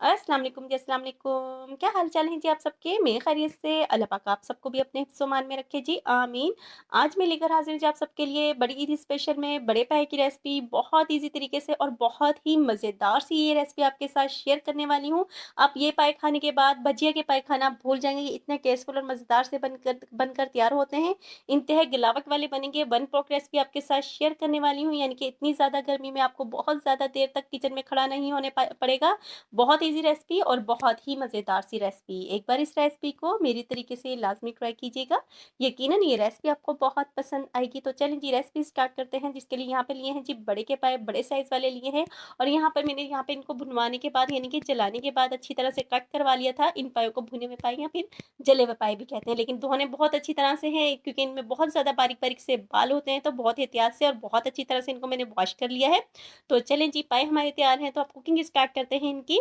अस्सलाम वालेकुम जी, अस्सलाम वालेकुम। क्या हाल-चाल हैं जी आप सबके? मैं खैरियत से, अल्लाह पाक आप सबको भी अपने हिफ्ज़-ओ-मान में रखे जी, आमीन। आज मैं लेकर हाज़िर हूँ जी आप सबके लिए बड़ी ईद स्पेशल में बड़े पाए की रेसिपी बहुत ईज़ी तरीके से और बहुत ही मज़ेदार सी ये रेसिपी आपके साथ शेयर करने वाली हूँ। आप ये पाए खाने के बाद भजिया के पाए खाना आप भूल जाएँगे, ये इतने टेस्टफुल और मज़ेदार से बनकर तैयार होते हैं। इंतहाई गिलावट वाले बनेंगे, वन पॉट रेसिपी आपके साथ शेयर करने वाली हूँ, यानी कि इतनी ज़्यादा गर्मी में आपको बहुत ज़्यादा देर तक किचन में खड़ा नहीं होने पड़ेगा। बहुत ईज़ी रेसिपी और बहुत ही मज़ेदार सी रेसिपी। एक बार इस रेसिपी को मेरी तरीके से लाज़मी ट्राई कीजिएगा। यकीनन ये रेसिपी आपको बहुत पसंद आएगी। तो चलिए जी रेसिपी स्टार्ट करते हैं, जिसके लिए यहाँ पे लिए हैं जी बड़े के पाए, बड़े साइज़ वाले लिए हैं और यहाँ पर मैंने यहाँ पे इनको भुनवाने के बाद यानी कि जलाने के बाद अच्छी तरह से कट करवा लिया था। इन पायों को भुने हुए पाए या फिर जले हुए पाए भी कहते हैं, लेकिन धोने बहुत अच्छी तरह से हैं क्योंकि इनमें बहुत ज़्यादा बारीक-बारीक से बाल होते हैं, तो बहुत एहतियात से और बहुत अच्छी तरह से इनको मैंने वॉश कर लिया है। तो चलें जी पाए हमारे तैयार हैं, तो आप कुकिंग स्टार्ट करते हैं इनकी।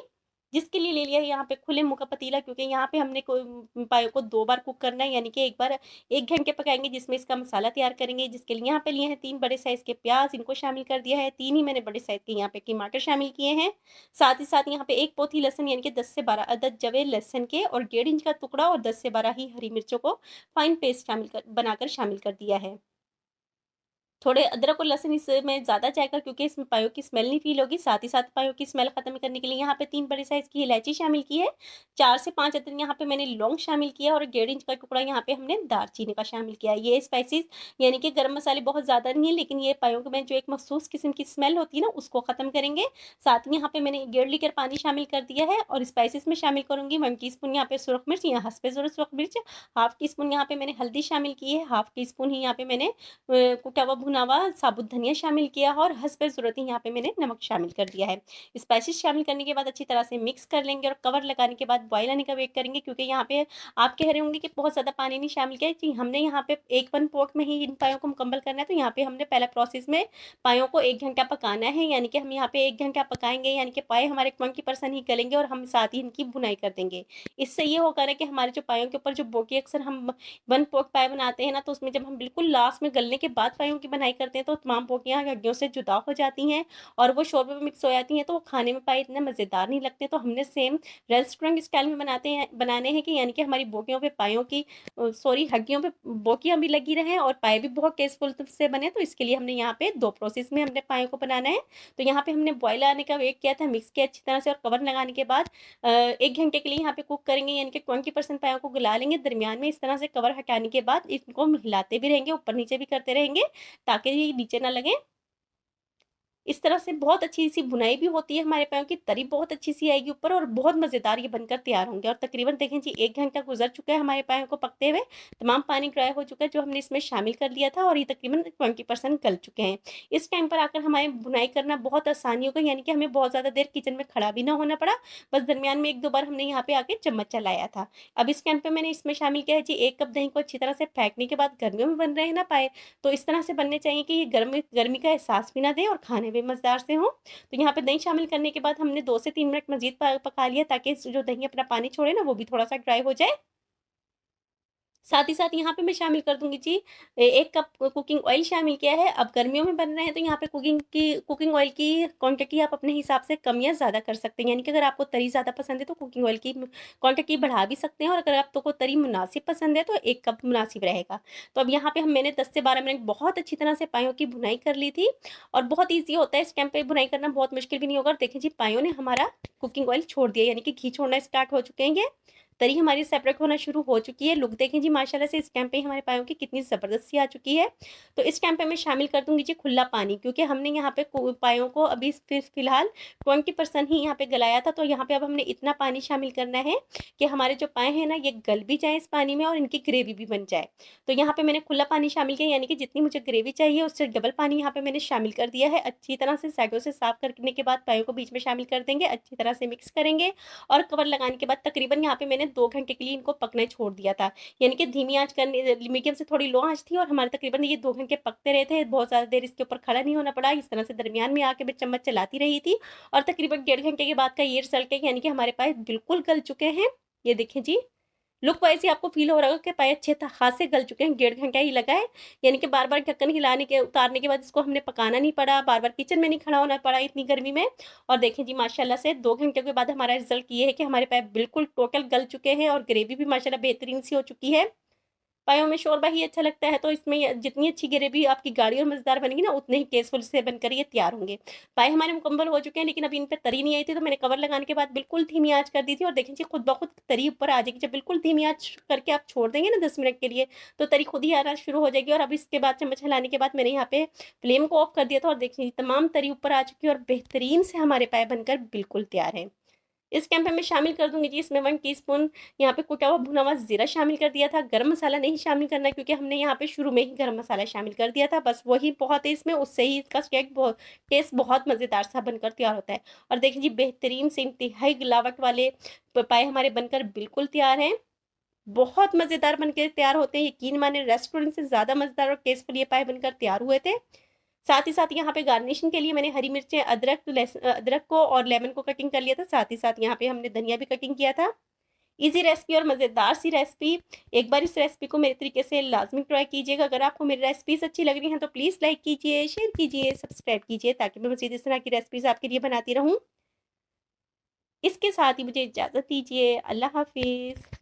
जिसके लिए ले लिया है यहाँ पे खुले मुँह का पतीला, क्योंकि यहाँ पे हमने पायों को 2 बार कुक करना है, यानी कि एक बार 1 घंटे पकाएँगे जिसमें इसका मसाला तैयार करेंगे, जिसके लिए यहाँ पे लिए हैं 3 बड़े साइज़ के प्याज़, इनको शामिल कर दिया है। 3 ही मैंने बड़े साइज़ के यहाँ पे टमाटर शामिल किए हैं। साथ ही साथ यहाँ पे 1 पोथी लहसुन यानी कि 10 से 12 अदद जवे लहसुन के और 1.5 इंच का टुकड़ा और 10 से 12 ही हरी मिर्चों को फाइन पेस्ट बनाकर शामिल कर दिया है। थोड़े अदरक और लहसुन इसमें ज़्यादा जाएगा क्योंकि इसमें पायों की स्मेल नहीं फ़ील होगी। साथ ही साथ पायों की स्मेल ख़त्म करने के लिए यहाँ पे 3 बड़े साइज़ की इलायची शामिल की है। 4 से 5 अदद यहाँ पे मैंने लौंग शामिल किया और 1.5 इंच का टुकड़ा यहाँ पे हमने दालचीनी का शामिल किया है। ये स्पाइसेस यानी कि गरम मसाले बहुत ज़्यादा नहीं है, लेकिन ये पायों में जो एक मख़सूस किस्म की स्मेल होती है ना, उसको ख़त्म करेंगे। साथ ही यहाँ पे मैंने 1.5 लीटर पानी शामिल कर दिया है और स्पाइसेस में शामिल करूँगी 1 टीस्पून यहाँ पे सुरख मिर्च या हस्बे ज़रूरत सुरख मिर्च, हाफ़ टी स्पून यहाँ पे मैंने हल्दी शामिल की है, हाफ़ टी स्पून ही यहाँ पे मैंने कुटा हुआ भुना हुआ साबुत धनिया शामिल किया है और हस्बे ज़रूरत ही यहाँ पे मैंने नमक शामिल कर दिया है। स्पाइसेस शामिल करने के बाद अच्छी तरह से मिक्स कर लेंगे और कवर लगाने के बाद बॉयल आने का वेट करेंगे, क्योंकि यहाँ पे आप कह रहे होंगे कि बहुत ज़्यादा पानी नहीं शामिल किया है। जी, हमने यहाँ पे एक 1 पॉट में ही इन पायों को मुकम्मल करना है, तो यहाँ पे हमने पहला प्रोसेस में पायों को 1 घंटा पकाना है, यानी कि हम यहाँ पे 1 घंटा पकाएँगे, यानी कि पाए हमारे 20% ही गलेंगे और हम साथ ही इनकी भुनाई कर देंगे। इससे ये होगा ना कि हमारे जो पायों के ऊपर जो बोटी अक्सर हम 1 पॉट पाए बनाते हैं ना, तो उसमें जब हम बिल्कुल लास्ट में गलने के बाद पायों की बनाई करते हैं, तो तमाम बोटियाँ हड्डियों से जुदा हो जाती हैं और वो शोरबे में मिक्स हो जाती हैं, तो वो खाने में पाए इतने मज़ेदार नहीं लगते। तो हमने सेम रेस्टोरेंट स्टाइल में बनाने हैं कि यानी कि हमारी बोटियों पे पायों की सॉरी हड्डियों पे बोटियाँ भी लगी रहें और पाए भी बहुत टेस्टफुल से बने, तो इसके लिए हमने यहाँ पे 2 प्रोसेस में हमने पायों को बनाना है। तो यहाँ पे हमने बॉयल आने का वेट किया था, मिक्स किया अच्छी तरह से और कवर लगाने के बाद 1 घंटे के लिए यहाँ पे कुक करेंगे, यानी कि 20% पायों को गला लेंगे। दरमियान में इस तरह से कवर हटाने के बाद इनको हिलाते भी रहेंगे, ऊपर-नीचे भी करते रहेंगे ताकि ये नीचे ना लगे। इस तरह से बहुत अच्छी-सी भुनाई भी होती है हमारे पायों की, तरी बहुत अच्छी-सी आएगी ऊपर और बहुत मज़ेदार ये बनकर तैयार होंगे और तकरीबन देखें जी 1 घंटा गुज़र चुका है हमारे पायों को पकते हुए। तमाम पानी ड्राई हो चुका है जो हमने इसमें शामिल कर लिया था और ये तकरीबन 20% गल चुके हैं। इस टाइम पर आकर हमारी भुनाई करना बहुत आसानी हो गई, यानी कि हमें बहुत ज़्यादा देर किचन में खड़ा भी ना होना पड़ा। बस दरमियान में 1-2 बार हमने यहाँ पे आके चम्मच चलाया था। अब इस टाइम पे मैंने इसमें शामिल किया है जी 1 कप दही को अच्छी तरह से फेंटने के बाद, गर्मियों में बन रहे हैं ना पाए, तो इस तरह से बनने चाहिए कि ये गर्मी गर्मी का एहसास भी ना दें और खाने में मज़ेदार से हों। तो यहाँ पे दही शामिल करने के बाद हमने 2 से 3 मिनट मज़ीद प पका लिया ताकि जो दही अपना पानी छोड़े ना, वो भी थोड़ा-सा ड्राई हो जाए। साथ ही साथ यहाँ पे मैं शामिल कर दूँगी जी 1 कप कुकिंग ऑयल शामिल किया है। अब गर्मियों में बन रहे हैं तो यहाँ पे कुकिंग ऑयल की क्वांटिटी आप अपने हिसाब से कम या ज़्यादा कर सकते हैं। यानी कि अगर आपको तरी ज़्यादा पसंद है तो कुकिंग ऑयल की क्वांटिटी बढ़ा भी सकते हैं और अगर आपको तरी मुनासिब पसंद है तो 1 कप मुनासिब रहेगा। तो अब यहाँ पे मैंने 10 से 12 मिनट बहुत अच्छी तरह से पायों की भुनाई कर ली थी और बहुत ईज़ी होता है इस टाइम पे बुनाई करना, बहुत मुश्किल भी नहीं होगा। और देखिए जी पायों ने हमारा कुकिंग ऑयल छोड़ दिया, यानी कि घी छोड़ना स्टार्ट हो चुके हैं ये। तरी हमारी सेपरेट होना शुरू हो चुकी है। लुक देखें जी माशाल्लाह से इस टाइम पे हमारे पायों की कितनी ज़बरदस्ती आ चुकी है। तो इस टाइम पे मैं शामिल कर दूँगी जी खुला पानी, क्योंकि हमने यहाँ पे पायों को अभी फ़िलहाल 20% ही यहाँ पे गलाया था। तो यहाँ पे अब हमने इतना पानी शामिल करना है कि हमारे जो पाए हैं ना ये गल भी जाएँ इस पानी में और इनकी ग्रेवी भी बन जाए। तो यहाँ पे मैंने खुला पानी शामिल किया, यानी कि जितनी मुझे ग्रेवी चाहिए उससे डबल पानी यहाँ पे मैंने शामिल कर दिया है। अच्छी तरह से साइडों से साफ करने के बाद पायों को बीच में शामिल कर देंगे, अच्छी तरह से मिक्स करेंगे और कवर लगाने के बाद तकरीबन यहाँ पे मैंने 2 घंटे के लिए इनको पकने छोड़ दिया था। यानी कि धीमी आँच करनी, मीडियम से थोड़ी लो आँच थी और हमारे तकरीबन ये 2 घंटे पकते रहे थे। बहुत ज़्यादा देर इसके ऊपर खड़ा नहीं होना पड़ा। इस तरह से दरमियान में आके मैं चम्मच चलाती रही थी और तकरीबन 1.5 घंटे के बाद का ये रिज़ल्ट है, यानी कि हमारे पास बिल्कुल गल चुके हैं। ये देखें जी। लुक वाइज़ ही आपको फ़ील हो रहा होगा कि पाए अच्छे हाथ से गल चुके हैं, 1.5 घंटा ही लगा है। यानी कि बार-बार ढक्कन हिलाने के उतारने के बाद इसको हमने पकाना नहीं पड़ा, बार-बार किचन में नहीं खड़ा होना पड़ा इतनी गर्मी में। और देखें जी माशाल्लाह से 2 घंटे के बाद हमारा रिज़ल्ट ये है कि हमारे पाए बिल्कुल टोटल गल चुके हैं और ग्रेवी भी माशाल्लाह बेहतरीन सी हो चुकी है। पायों में शोरबा ही अच्छा लगता है, तो इसमें जितनी अच्छी ग्रेवी आपकी गाढ़ी और मज़ेदार बनेगी ना, उतने ही टेस्टफुल से बनकर ये तैयार होंगे। पाए हमारे मुकम्मल हो चुके हैं, लेकिन अभी इन पे तरी नहीं आई थी, तो मैंने कवर लगाने के बाद बिल्कुल धीमी आँच कर दी थी और देखें जी खुद ब खुद तरी ऊपर आ जाएगी। जब बिल्कुल धीमी आँच करके आप छोड़ देंगे ना 10 मिनट के लिए, तो तरी खुद ही आना शुरू हो जाएगी। और अब इसके बाद चम्मच हिलाने के बाद मैंने यहाँ पे फ्लेम को ऑफ कर दिया था और देखिए तमाम तरी ऊपर आ चुकी है और बेहतरीन से हमारे पाए बनकर बिल्कुल तैयार हैं। इस कैंपे में शामिल कर दूँगी जी इसमें 1 टीस्पून यहाँ पे कुटा हुआ भुना हुआ ज़ीरा शामिल कर दिया था। गरम मसाला नहीं शामिल करना है क्योंकि हमने यहाँ पे शुरू में ही गरम मसाला शामिल कर दिया था। बस वही बहुत है इसमें, उससे ही इसका टेस्ट बहुत मज़ेदार सा बनकर तैयार होता है। और देखिए जी बेहतरीन से इंतहाई गिलावट वाले पाए हमारे बनकर बिल्कुल तैयार हैं। बहुत मज़ेदार बन के तैयार होते हैं, यकीन मानिए रेस्टोरेंट से ज़्यादा मज़ेदार और टेस्टफुल ये पाए बनकर तैयार हुए थे। साथ ही साथ यहाँ पे गार्निशिंग के लिए मैंने हरी मिर्चें, अदरक को और लेमन को कटिंग कर लिया था। साथ ही साथ यहाँ पे हमने धनिया भी कटिंग किया था। ईज़ी रेसिपी और मज़ेदार सी रेसिपी। एक बार इस रेसिपी को मेरे तरीके से लाज़मी ट्राई कीजिएगा। अगर आपको मेरी रेसिपीज़ अच्छी लग रही हैं तो प्लीज़ लाइक कीजिए, शेयर कीजिए, सब्सक्राइब कीजिए ताकि मैं मज़ीद इस तरह की रेसिपीज़ आपके लिए बनाती रहूँ। इसके साथ ही मुझे इजाज़त दीजिए। अल्लाह हाफ़िज़।